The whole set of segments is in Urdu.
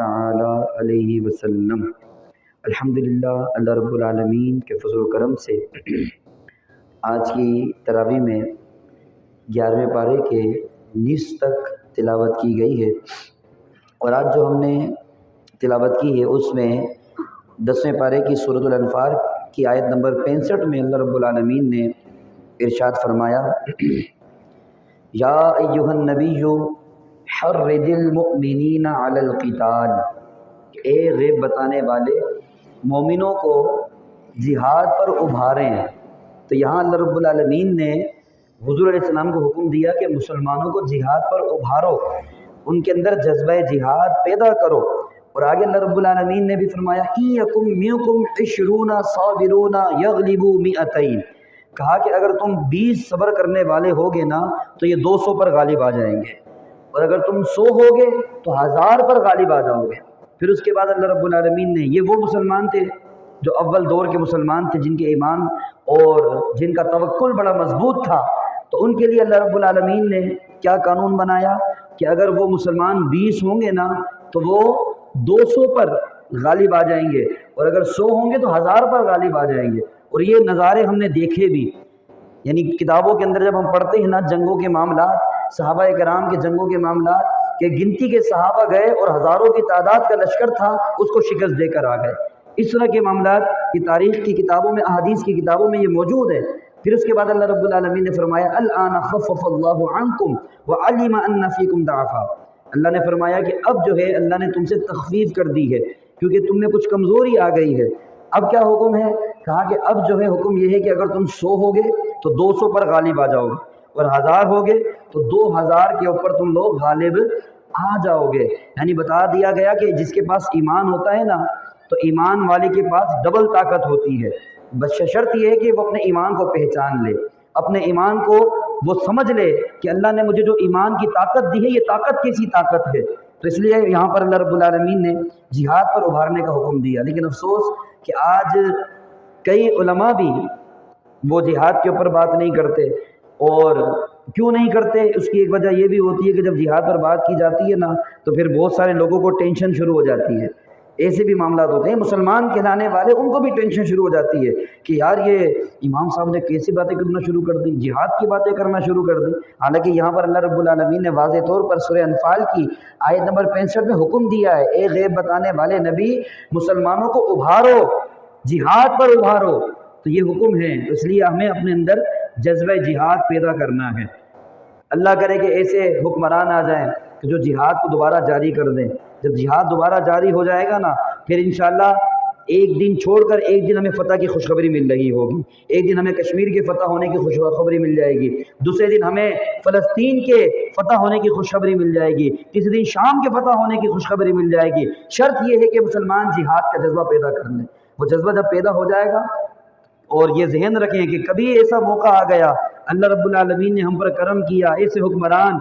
تعالی علیہ وسلم۔ الحمدللہ، اللہ رب العالمین کے فضل و کرم سے آج کی تراویح میں 11ویں پارے کے نصف تک تلاوت کی گئی ہے، اور آج جو ہم نے تلاوت کی ہے اس میں 10ویں پارے کی سورۃ الانفال کی آیت نمبر 65 میں اللہ رب العالمین نے ارشاد فرمایا، یا ایھا النبی حرض المؤمنین علی القتال، اے غیب بتانے والے مومنوں کو جہاد پر ابھاریں۔ تو یہاں اللہ رب العالمین نے حضور علیہ السلام کو حکم دیا کہ مسلمانوں کو جہاد پر ابھارو، ان کے اندر جذبہ جہاد پیدا کرو، اور آگے اللہ رب العالمین نے بھی فرمایا ان یکم منکم 20 صابرون یغلبوا 200، کہا کہ اگر تم 20 صبر کرنے والے ہوگے نا تو یہ 200 پر غالب آ جائیں گے، اور اگر تم 100 ہوگے تو 1000 پر غالب آ جاؤ گے۔ پھر اس کے بعد اللہ رب العالمین نے، یہ وہ مسلمان تھے جو اول دور کے مسلمان تھے، جن کے ایمان اور جن کا توکل بڑا مضبوط تھا، تو ان کے لیے اللہ رب العالمین نے کیا قانون بنایا کہ اگر وہ مسلمان 20 ہوں گے نا تو وہ 200 پر غالب آ جائیں گے، اور اگر 100 ہوں گے تو 1000 پر غالب آ جائیں گے۔ اور یہ نظارے ہم نے دیکھے بھی، یعنی کتابوں کے اندر جب ہم پڑھتے ہیں نا جنگوں کے معاملات، صحابہ کرام کے جنگوں کے معاملات، کہ گنتی کے صحابہ گئے اور ہزاروں کی تعداد کا لشکر تھا، اس کو شکست دے کر آ گئے۔ اس طرح کے معاملات کی تاریخ کی کتابوں میں، احادیث کی کتابوں میں یہ موجود ہے۔ پھر اس کے بعد اللہ رب العالمین نے فرمایا الآن خفف اللہ عنکم وعلم ان فیکم ضعفا، اللہ نے فرمایا کہ اب جو ہے اللہ نے تم سے تخفیف کر دی ہے کیونکہ تم میں کچھ کمزوری آ گئی ہے۔ اب کیا حکم ہے؟ کہا کہ اب جو ہے حکم یہ ہے کہ اگر تم 100 ہوگے تو 200 پر غالب آ جاؤ گے، اور 1000 ہوگے تو 2000 کے اوپر تم لوگ غالب آ جاؤ گے۔ یعنی بتا دیا گیا کہ جس کے پاس ایمان ہوتا ہے نا تو ایمان والے کے پاس ڈبل طاقت ہوتی ہے، بس شرط یہ ہے کہ وہ اپنے ایمان کو پہچان لے، اپنے ایمان کو وہ سمجھ لے کہ اللہ نے مجھے جو ایمان کی طاقت دی ہے یہ طاقت کیسی طاقت ہے۔ تو اس لیے یہاں پر اللہ رب العالمین نے جہاد پر ابھارنے کا حکم دیا، لیکن افسوس کہ آج کئی علماء بھی وہ جہاد کے اوپر بات نہیں کرتے۔ اور کیوں نہیں کرتے؟ اس کی ایک وجہ یہ بھی ہوتی ہے کہ جب جہاد پر بات کی جاتی ہے نا تو پھر بہت سارے لوگوں کو ٹینشن شروع ہو جاتی ہے، ایسے بھی معاملات ہوتے ہیں، مسلمان کہلانے والے ان کو بھی ٹینشن شروع ہو جاتی ہے کہ یار یہ امام صاحب نے کیسی باتیں کرنا شروع کر دی، جہاد کی باتیں کرنا شروع کر دی۔ حالانکہ یہاں پر اللہ رب العالمین نے واضح طور پر سورہ انفال کی آیت نمبر 65 میں حکم دیا ہے، اے غیب بتانے والے نبی مسلمانوں کو ابھارو، جہاد پر ابھارو، تو یہ حکم ہے۔ تو اس لیے ہمیں اپنے اندر جذبہ جہاد پیدا کرنا ہے۔ اللہ کرے کہ ایسے حکمران آ جائیں کہ جو جہاد کو دوبارہ جاری کر دیں۔ جب جہاد دوبارہ جاری ہو جائے گا نا پھر انشاءاللہ ایک دن چھوڑ کر ایک دن ہمیں فتح کی خوشخبری مل رہی ہوگی، ایک دن ہمیں کشمیر کے فتح ہونے کی خوشخبری مل جائے گی، دوسرے دن ہمیں فلسطین کے فتح ہونے کی خوشخبری مل جائے گی، تیسرے دن شام کے فتح ہونے کی خوشخبری مل جائے گی۔ شرط یہ ہے کہ مسلمان جہاد کا جذبہ پیدا کر لیں۔ وہ جذبہ جب پیدا ہو جائے گا، اور یہ ذہن رکھیں کہ کبھی ایسا موقع آ گیا، اللہ رب العالمین نے ہم پر کرم کیا، ایسے حکمران،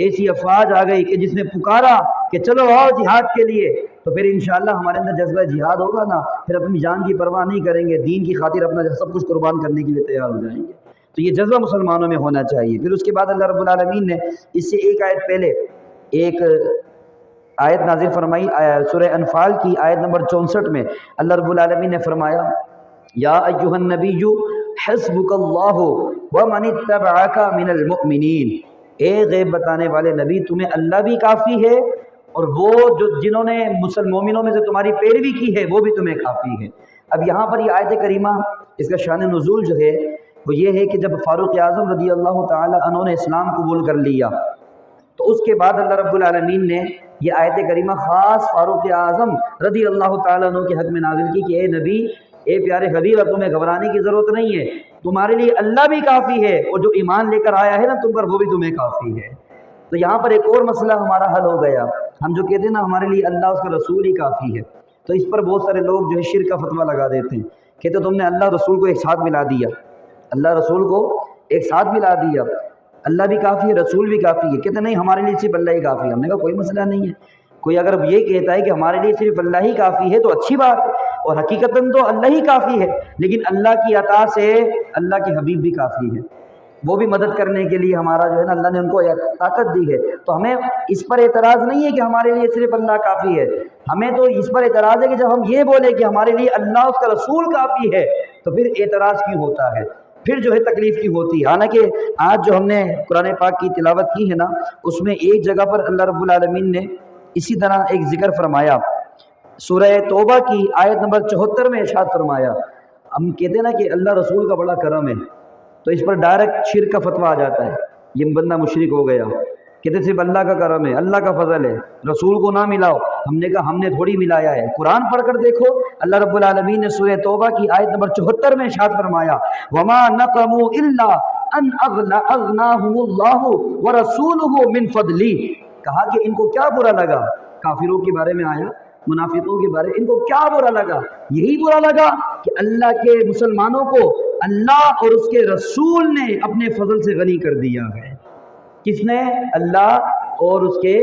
ایسی افواج آ گئی کہ جس نے پکارا کہ چلو آؤ جہاد کے لیے، تو پھر انشاءاللہ ہمارے اندر جذبہ جہاد ہوگا نا، پھر اپنی جان کی پرواہ نہیں کریں گے، دین کی خاطر اپنا سب کچھ قربان کرنے کے لیے تیار ہو جائیں گے۔ تو یہ جذبہ مسلمانوں میں ہونا چاہیے۔ پھر اس کے بعد اللہ رب العالمین نے اس سے ایک آیت پہلے ایک آیت نازل فرمائی، سورہ انفال کی آیت نمبر 64 میں اللہ رب العالمین نے فرمایا یا ایھا النبی حسبک اللہ ومن اتبعک من المؤمنین، اے غیب بتانے والے نبی تمہیں اللہ بھی کافی ہے اور وہ جو جنہوں نے مومنوں میں سے تمہاری پیروی کی ہے وہ بھی تمہیں کافی ہے۔ اب یہاں پر یہ آیت کریمہ، اس کا شان نزول جو ہے وہ یہ ہے کہ جب فاروق اعظم رضی اللہ تعالی عنہ نے اسلام قبول کر لیا تو اس کے بعد اللہ رب العالمین نے یہ آیت کریمہ خاص فاروق اعظم رضی اللہ تعالی عنہ کے حق میں نازل کی کہ اے نبی، اے پیارے حبیب، اب تمہیں گھبرانے کی ضرورت نہیں ہے، تمہارے لیے اللہ بھی کافی ہے، اور جو ایمان لے کر آیا ہے نا تم پر وہ بھی تمہیں کافی ہے۔ تو یہاں پر ایک اور مسئلہ ہمارا حل ہو گیا۔ ہم جو کہتے ہیں نا ہمارے لیے اللہ اس کا رسول ہی کافی ہے، تو اس پر بہت سارے لوگ جو ہے شرک کا فتویٰ لگا دیتے ہیں، کہتے تم نے اللہ رسول کو ایک ساتھ ملا دیا، اللہ رسول کو ایک ساتھ ملا دیا، اللہ بھی کافی ہے رسول بھی کافی ہے۔ کہتے نہیں، ہمارے لیے صرف اللہ ہی کافی ہے۔ ہم نے کہا کوئی مسئلہ نہیں ہے، کوئی اگر یہ کہتا ہے کہ ہمارے لیے صرف اللہ ہی کافی ہے تو اچھی بات ہے، اور حقیقتاً تو اللہ ہی کافی ہے، لیکن اللہ کی عطا سے اللہ کے حبیب بھی کافی ہے۔ وہ بھی مدد کرنے کے لیے ہمارا جو ہے نا اللہ نے ان کو طاقت دی ہے. تو ہمیں اس پر اعتراض نہیں ہے کہ ہمارے لیے صرف اللہ کافی ہے. ہمیں تو اس پر اعتراض ہے کہ جب ہم یہ بولیں کہ ہمارے لیے اللہ اس کا رسول کافی ہے تو پھر اعتراض کیوں ہوتا ہے, پھر جو ہے تکلیف کی ہوتی ہے. حالانکہ آج جو ہم نے قرآن پاک کی تلاوت کی ہے نا, اس میں ایک جگہ پر اللہ رب العالمین نے اسی طرح ایک ذکر فرمایا. سورہ توبہ کی آیت نمبر 74 میں ارشاد فرمایا. ہم کہتے ہیں نا کہ اللہ رسول کا بڑا کرم ہے, تو اس پر ڈائریکٹ شرک کا فتویٰ آ جاتا ہے, یہ بندہ مشرک ہو گیا. کہتے صرف اللہ کا کرم ہے, اللہ کا فضل ہے, رسول کو نہ ملاؤ. ہم نے کہا ہم نے تھوڑی ملایا ہے. قرآن پڑھ کر دیکھو, اللہ رب العالمین نے سورہ توبہ کی آیت نمبر 74 میں ارشاد فرمایا وما نقموا الا ان اغناهم اللہ ورسولہ من فضلہ. کہا کہ ان کو کیا برا لگا, کافروں کے بارے میں آیا, منافقوں کے بارے, ان کو کیا برا لگا؟ یہی برا لگا کہ اللہ کے مسلمانوں کو اللہ اور اس کے رسول نے اپنے فضل سے غنی کر دیا ہے. کس نے؟ اللہ اور اس کے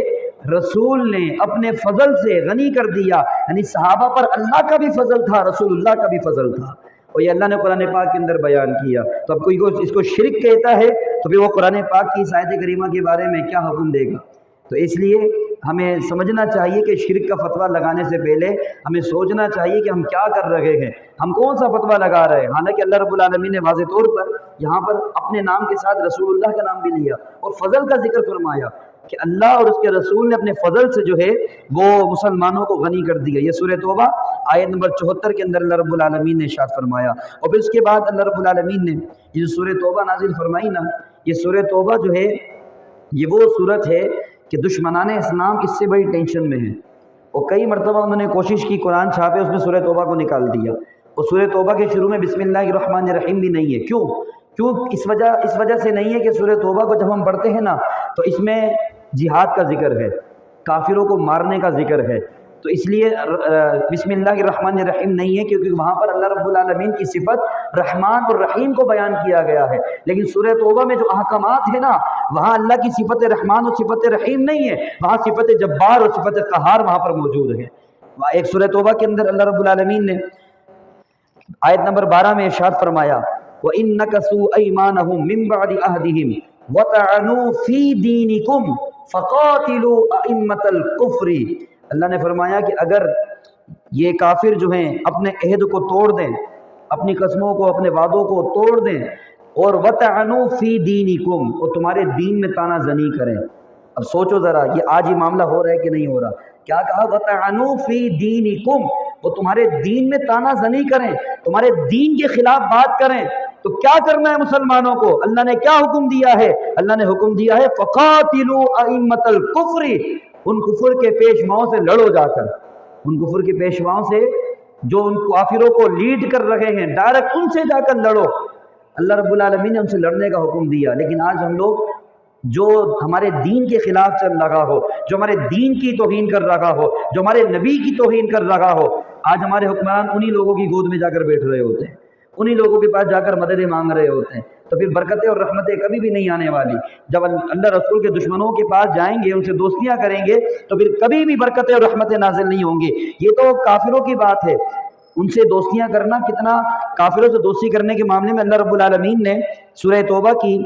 رسول نے اپنے فضل سے غنی کر دیا. یعنی صحابہ پر اللہ کا بھی فضل تھا, رسول اللہ کا بھی فضل تھا, اور یہ اللہ نے قرآن پاک کے اندر بیان کیا. تو اب کوئی اس کو شرک کہتا ہے تو پھر وہ قرآن پاک کی اس آیت کریمہ کے بارے میں کیا حکم دے گا؟ تو اس لیے ہمیں سمجھنا چاہیے کہ شرک کا فتویٰ لگانے سے پہلے ہمیں سوچنا چاہیے کہ ہم کیا کر رہے ہیں, ہم کون سا فتویٰ لگا رہے ہیں. حالانکہ اللہ رب العالمین نے واضح طور پر یہاں پر اپنے نام کے ساتھ رسول اللہ کا نام بھی لیا اور فضل کا ذکر فرمایا کہ اللہ اور اس کے رسول نے اپنے فضل سے جو ہے وہ مسلمانوں کو غنی کر دیا. یہ سورہ توبہ آیت نمبر 74 کے اندر اللہ رب العالمین نے ارشاد فرمایا. اور پھر اس کے بعد اللہ رب العالمین نے یہ سورہ توبہ نازل فرمائی نا, یہ سورہ توبہ جو ہے یہ وہ صورت ہے کہ دشمنان اسلام اس سے بڑی ٹینشن میں ہیں, اور کئی مرتبہ انہوں نے کوشش کی قرآن چھاپے, اس میں سورہ توبہ کو نکال دیا. اور سورہ توبہ کے شروع میں بسم اللہ الرحمن الرحیم بھی نہیں ہے. کیوں اس وجہ سے نہیں ہے کہ سورہ توبہ کو جب ہم پڑھتے ہیں نا تو اس میں جہاد کا ذکر ہے, کافروں کو مارنے کا ذکر ہے, تو اس لیے بسم اللہ الرحمن الرحیم نہیں ہے, کیونکہ وہاں پر اللہ رب العالمین کی صفت رحمان اور رحیم کو بیان کیا گیا ہے. لیکن سورہ توبہ میں جو احکامات ہیں نا وہاں اللہ کی صفت رحمان اور صفت رحیم نہیں ہے, وہاں صفت جبار اور صفت قہار وہاں پر موجود ہے. ایک سورہ توبہ کے اندر اللہ رب العالمین نے آیت نمبر 12 میں ارشاد فرمایا وَإِن نَكَثُوا أَيْمَانَهُم مِّن بَعْدِ عَهْدِهِمْ وَطَعَنُوا فِي دِينِكُمْ فَقَاتِلُوا أَئِمَّةَ الْكُفْرِ. اللہ نے فرمایا کہ اگر یہ کافر جو ہیں اپنے عہد کو توڑ دیں, اپنی قسموں کو, اپنے وعدوں کو توڑ دیں, اور وَطَعَنُوا فِي دِينِكُمْ, اور تمہارے دین میں تانا زنی کریں. اب سوچو ذرا, یہ آج ہی معاملہ ہو رہا ہے کہ نہیں ہو رہا؟ کیا کہا؟ وَطَعَنُوا فِي دِينِكُمْ, وہ تمہارے دین میں تانا زنی کریں, تمہارے دین کے خلاف بات کریں. تو کیا کرنا ہے مسلمانوں کو؟ اللہ نے کیا حکم دیا ہے؟ اللہ نے حکم دیا ہے فَقَاتِلُوا أَئِمَّةَ الْكُفْرِ, ان کفر کے پیشواؤں سے لڑو جا کر, ان کفر کے پیشواؤں سے جو ان کافروں کو لیڈ کر رہے ہیں ڈائریکٹ ان سے جا کر لڑو. اللہ رب العالمین نے ان سے لڑنے کا حکم دیا. لیکن آج ہم لوگ جو ہمارے دین کے خلاف چل رہا ہو, جو ہمارے دین کی توہین کر رہا ہو, جو ہمارے نبی کی توہین کر رہا ہو, آج ہمارے حکمران انہی لوگوں کی گود میں جا کر بیٹھ رہے ہوتے ہیں, انہی لوگوں کے پاس جا کر مددیں مانگ رہے ہوتے ہیں. تو پھر برکتیں اور رحمتیں کبھی بھی نہیں آنے والی. جب اللہ رسول کے دشمنوں کے پاس جائیں گے, ان سے دوستیاں کریں گے, تو پھر کبھی بھی برکتیں اور رحمتیں نازل نہیں ہوں گی. یہ تو کافروں کی بات ہے, ان سے دوستیاں کرنا کتنا. کافروں سے دوستی کرنے کے معاملے میں اللہ رب العالمین نے سورہ توبہ کی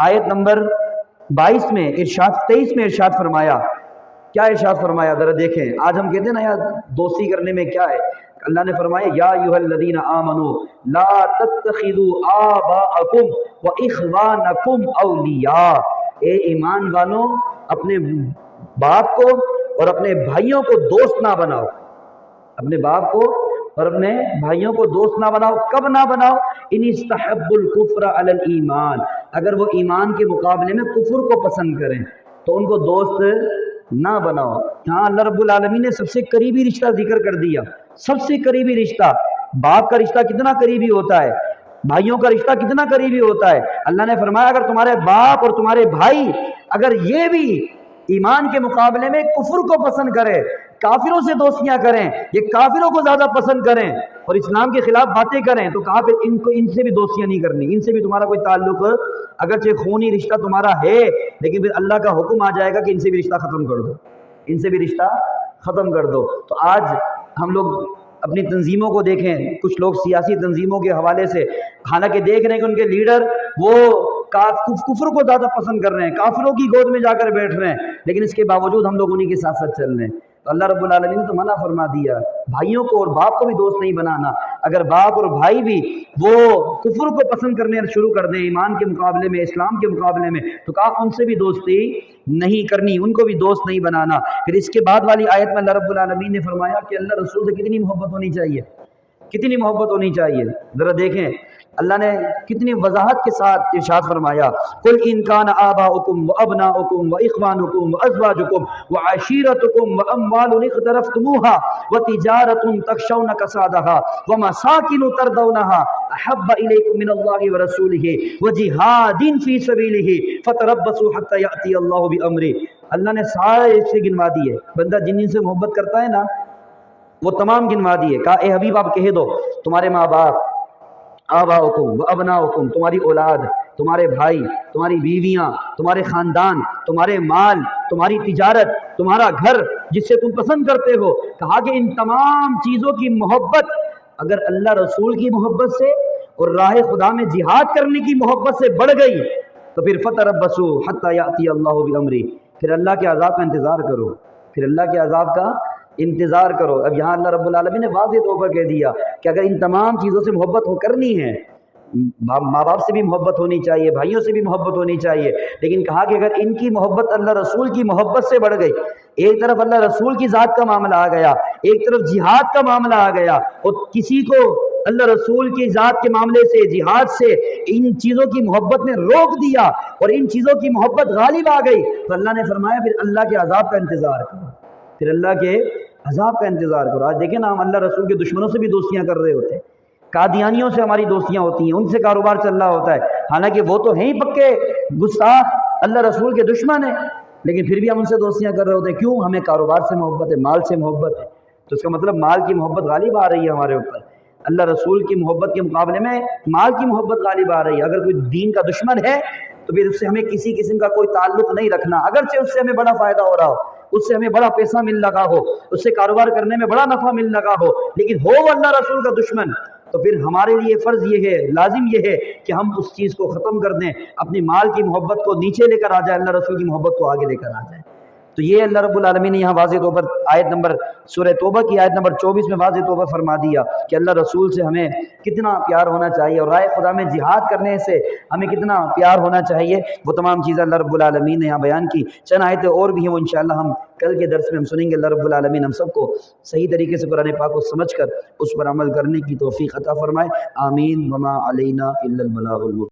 آیت نمبر 22 میں 23 میں ارشاد فرمایا. کیا ارشاد فرمایا ذرا دیکھیں. آج ہم کہتے ہیں نا یار دوستی کرنے میں کیا ہے, اللہ نے فرمایا یا ایھا الذین آمنوا لا تتخذوا آباءکم واخوانکم اولیاء, اے ایمان والوں اپنے باپ کو اور اپنے بھائیوں کو دوست نہ بناؤ. اپنے باپ کو اور اپنے بھائیوں کو دوست نہ بناؤ. کب نہ بناؤ؟ ان استحبوا الکفر علی الایمان, اگر وہ ایمان کے مقابلے میں کفر کو پسند کریں تو ان کو دوست نہ بناؤ. یہاں اللہ رب العالمین نے سب سے قریبی رشتہ ذکر کر دیا. سب سے قریبی رشتہ, باپ کا رشتہ کتنا قریبی ہوتا ہے, بھائیوں کا رشتہ کتنا قریبی ہوتا ہے. اللہ نے فرمایا اگر تمہارے باپ اور تمہارے بھائی اگر یہ بھی ایمان کے مقابلے میں کفر کو پسند کرے, کافروں سے دوستیاں کریں, یہ کافروں کو زیادہ پسند کریں اور اسلام کے خلاف باتیں کریں, تو کہا پھر ان سے بھی دوستیاں نہیں کرنی, ان سے بھی تمہارا کوئی تعلق, اگرچہ خونی رشتہ تمہارا ہے لیکن پھر اللہ کا حکم آ جائے گا کہ ان سے بھی رشتہ ختم کر دو, ان سے بھی رشتہ ختم کر دو. تو آج ہم لوگ اپنی تنظیموں کو دیکھیں, کچھ لوگ سیاسی تنظیموں کے حوالے سے حالانکہ دیکھ رہے ہیں کہ ان کے لیڈر وہ کفر کو زیادہ پسند کر رہے ہیں، کافروں کی گود میں جا کر بیٹھ رہے ہیں، لیکن اس کے باوجود ہم لوگ انہی کے ساتھ ساتھ چل رہے ہیں۔ تو اللہ رب العالمین نے تو منع فرما دیا بھائیوں کو اور باپ کو بھی دوست نہیں بنانا۔ اگر باپ اور بھائی بھی وہ کفر کو پسند کرنے شروع کر دیں ایمان کے مقابلے میں، اسلام کے مقابلے میں، تو کہا ان سے بھی دوستی نہیں کرنی، ان کو بھی دوست نہیں بنانا۔ پھر اس کے بعد والی آیت میں اللہ رب العالمین نے فرمایا کہ اللہ رسول سے کتنی محبت ہونی چاہیے، کتنی محبت ہونی چاہیے۔ ذرا دیکھیں اللہ نے کتنی وضاحت کے ساتھ ارشاد فرمایا، قل ان کان آباؤکم وابناؤکم واخوانکم وازواجکم وعشیرتکم واموال اقترفتموها وتجارۃ تخشون کسادها ومساکن ترضونها احب الیکم من اللہ ورسولہ وجہاد فی سبیلہ فتربصوا حتی یأتی اللہ بامرہ۔ اللہ نے سارے سے گنوا دیے، بندہ جن سے محبت کرتا ہے نا وہ تمام گنوا دیے۔ کہا اے حبیب آپ کہہ دو تمہارے ماں باپ، آباؤکم و ابناؤکم تمہاری اولاد، تمہارے بھائی، تمہاری بیویاں، تمہارے خاندان، تمہارے مال، تمہاری تجارت، تمہارا گھر جس سے تم پسند کرتے ہو، کہا کہ ان تمام چیزوں کی محبت اگر اللہ رسول کی محبت سے اور راہ خدا میں جہاد کرنے کی محبت سے بڑھ گئی تو پھر فتربصوا حتی یأتی اللہ بامرہ، پھر اللہ کے عذاب کا انتظار کرو، پھر اللہ کے عذاب کا انتظار کرو۔ اب یہاں اللہ رب العالمین نے واضح طور پر کہہ دیا کہ اگر ان تمام چیزوں سے محبت کرنی ہے، ماں باپ سے بھی محبت ہونی چاہیے، بھائیوں سے بھی محبت ہونی چاہیے، لیکن کہا کہ اگر ان کی محبت اللہ رسول کی محبت سے بڑھ گئی، ایک طرف اللہ رسول کی ذات کا معاملہ آ گیا، ایک طرف جہاد کا معاملہ آ گیا، اور کسی کو اللہ رسول کی ذات کے معاملے سے، جہاد سے ان چیزوں کی محبت نے روک دیا اور ان چیزوں کی محبت غالب آ گئی، تو اللہ نے فرمایا پھر اللہ کے عذاب کا انتظار کرو، پھر اللہ کے عذاب کا انتظار کرو۔ آج دیکھیں نا ہم اللہ رسول کے دشمنوں سے بھی دوستیاں کر رہے ہوتے ہیں، قادیانیوں سے ہماری دوستیاں ہوتی ہیں، ان سے کاروبار چل رہا ہوتا ہے، حالانکہ وہ تو ہیں ہی پکے گستاخ، اللہ رسول کے دشمن ہیں، لیکن پھر بھی ہم ان سے دوستیاں کر رہے ہوتے ہیں۔ کیوں؟ ہمیں کاروبار سے محبت ہے، مال سے محبت ہے، تو اس کا مطلب مال کی محبت غالب آ رہی ہے ہمارے اوپر، اللہ رسول کی محبت کے مقابلے میں مال کی محبت غالب آ رہی ہے۔ اگر کوئی دین کا دشمن ہے تو پھر اس سے ہمیں کسی قسم کا کوئی تعلق نہیں رکھنا، اگرچہ اس سے ہمیں بڑا فائدہ ہو رہا ہو، اس سے ہمیں بڑا پیسہ مل لگا ہو، اس سے کاروبار کرنے میں بڑا نفع مل لگا ہو، لیکن ہو وہ اللہ رسول کا دشمن، تو پھر ہمارے لیے فرض یہ ہے، لازم یہ ہے کہ ہم اس چیز کو ختم کر دیں، اپنی مال کی محبت کو نیچے لے کر آ جائیں، اللہ رسول کی محبت کو آگے لے کر آ جائیں۔ تو یہ اللہ رب العالمین نے یہاں واضح طور پر آیت نمبر سورہ توبہ کی آیت نمبر 24 میں واضح طور پر فرما دیا کہ اللہ رسول سے ہمیں کتنا پیار ہونا چاہیے اور راہ خدا میں جہاد کرنے سے ہمیں کتنا پیار ہونا چاہیے، وہ تمام چیزیں اللہ رب العالمین نے یہاں بیان کی۔ چند آیتیں اور بھی ہیں وہ انشاءاللہ ہم کل کے درس میں ہم سنیں گے۔ اللہ رب العالمین ہم سب کو صحیح طریقے سے قرآن پاک کو سمجھ کر اس پر عمل کرنے کی توفیق عطا فرمائے، آمین۔ وما علینا الا البلاغ المبین۔